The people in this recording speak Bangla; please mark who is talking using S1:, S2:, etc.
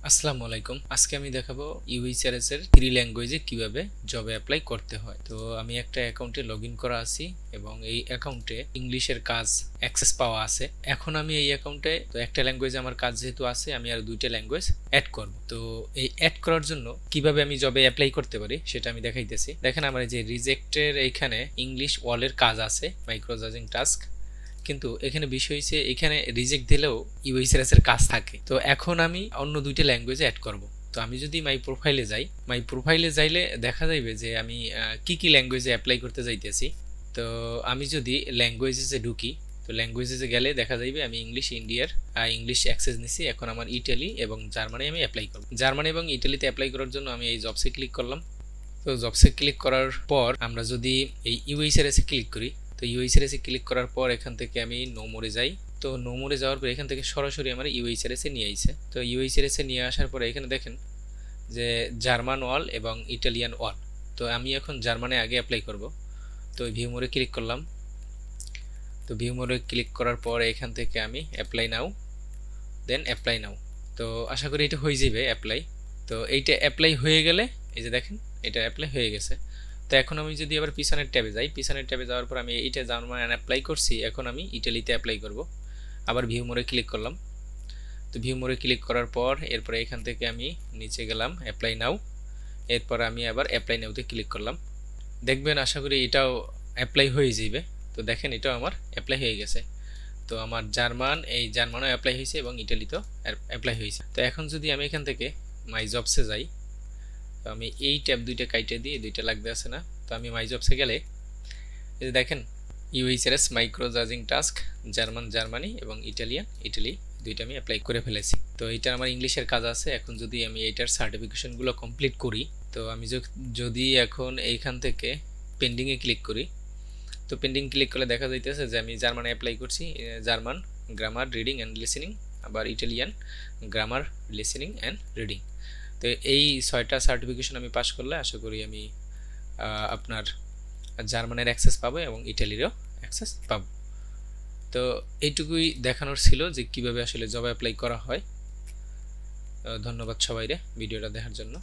S1: আসসালামু আলাইকুম। আজকে আমি দেখাবো ইউএইচআরএস এর 3 ল্যাঙ্গুয়েজে কিভাবে জবে অ্যাপ্লাই করতে হয়। তো আমি একটা অ্যাকাউন্টে লগইন করা আছি এবং এই অ্যাকাউন্টে ইংলিশের কাজ অ্যাক্সেস পাওয়া আছে। এখন আমি এই অ্যাকাউন্টে তো একটা ল্যাঙ্গুয়েজে আমার কাজ যেহেতু আছে, আমি আর দুইটা ল্যাঙ্গুয়েজ অ্যাড করব। তো এই অ্যাড করার জন্য কিভাবে আমি জবে অ্যাপ্লাই করতে পারি সেটা আমি দেখাইতেছি। দেখেন আমার এই যে রিজেক্টের এইখানে ইংলিশ ওয়ালের কাজ আছে, মাইক্রো জাজিং টাস্ক, কিন্তু এখানে বিষয় হচ্ছে এখানে রিজেক্ট দিলেও ইউএইচআরএস এর কাজ থাকে। তো এখন আমি অন্য দুইটা ল্যাঙ্গুয়েজে অ্যাড করব। তো আমি যদি মাই প্রোফাইলে যাই, মাই প্রোফাইলে যাইলে দেখা যাবে যে আমি কি কি ল্যাঙ্গুয়েজে অ্যাপ্লাই করতে যাইতেছি। তো আমি যদি ল্যাঙ্গুয়েজে ঢুকি, তো ল্যাঙ্গুয়েজে গেলে দেখা যাবে আমি ইংলিশ ইন্ডিয়ার ইংলিশ অ্যাক্সেস নিছি। এখন আমার ইটালি এবং জার্মানি আমি অ্যাপ্লাই করব। জার্মানি এবং ইটালিতে অ্যাপ্লাই করার জন্য আমি এই জবসে ক্লিক করলাম। তো জবসে ক্লিক করার পর আমরা যদি এই ইউএইচআরএস এ ক্লিক করি, তো ইউএইচআরএস এ ক্লিক করার পর এখান থেকে আমি নো মোরে যাই। তো নো মোরে যাওয়ার পর এখান থেকে সরাসরি আমার ইউএইচআরএস এ নিয়ে আইছে। তো ইউএইচআরএস এ নিয়ে আসার পরে এখানে দেখেন যে জার্মান ওয়াল এবং ইটালিয়ান ওয়াল। তো আমি এখন জার্মানে আগে অ্যাপ্লাই করব। তো ভিউ মোরে ক্লিক করলাম। তো ভিউ মোরে ক্লিক করার পর এখান থেকে আমি অ্যাপ্লাই নাও, দেন অ্যাপ্লাই নাও। তো আশা করি এটা হয়ে যাবে অ্যাপ্লাই। তো এইটা অ্যাপ্লাই হয়ে গেলে এই যে দেখেন এটা অ্যাপ্লাই হয়ে গেছে। তো এখন আমি যদি আবার পিছনের ট্যাবে যাই, পিছনের ট্যাবে যাওয়ার পর আমি এইটা জার্মান অ্যাপ্লাই করছি, এখন আমি ইটালিতে অ্যাপ্লাই করব। আবার ভিউ মোরে ক্লিক করলাম। তো ভিউ মোরে ক্লিক করার পর এরপরে এখান থেকে আমি নিচে গেলাম অ্যাপ্লাই নাও। এরপর আমি আবার অ্যাপ্লাই নাওতে ক্লিক করলাম। দেখবেন আশা করি এটাও অ্যাপ্লাই হয়ে যাবে। তো দেখেন এটাও আমার অ্যাপ্লাই হয়ে গেছে। তো আমার জার্মানও অ্যাপ্লাই হয়েছে এবং ইটালিতেও অ্যাপ্লাই হয়েছে। তো এখন যদি আমি এখান থেকে মাই জবসে যাই, তো আমি এই ট্যাব দুইটা কাইটে দিয়ে দুইটা লাগতে আছে না। তো আমি মাই জবসে গেলে এই যে দেখেন ইউএইচআরএস মাইক্রো জাজিং টাস্ক জার্মানি এবং ইটালি দুইটা আমি অ্যাপ্লাই করে ফেলেছি। তো এটা আমার ইংলিশের কাজ আছে। এখন যদি আমি এইটার সার্টিফিকেশনগুলো কমপ্লিট করি, তো আমি যদি এখন এইখান থেকে পেন্ডিংয়ে ক্লিক করি, তো পেন্ডিং ক্লিক করলে দেখা যাইতেছে যে আমি জার্মানে অ্যাপ্লাই করছি, German grammar reading and listening, আবার Italian grammar listening and reading. তো এই 6টা সার্টিফিকেশন আমি পাস করলে আশা করি আমি আপনার জার্মানের অ্যাক্সেস পাবো এবং ইটালিরও অ্যাক্সেস পাবো। তো এইটুকুই দেখানোর ছিল যে কিভাবে আসলে জব অ্যাপ্লাই করা হয়। ধন্যবাদ সবাইরে ভিডিওটা দেখার জন্য।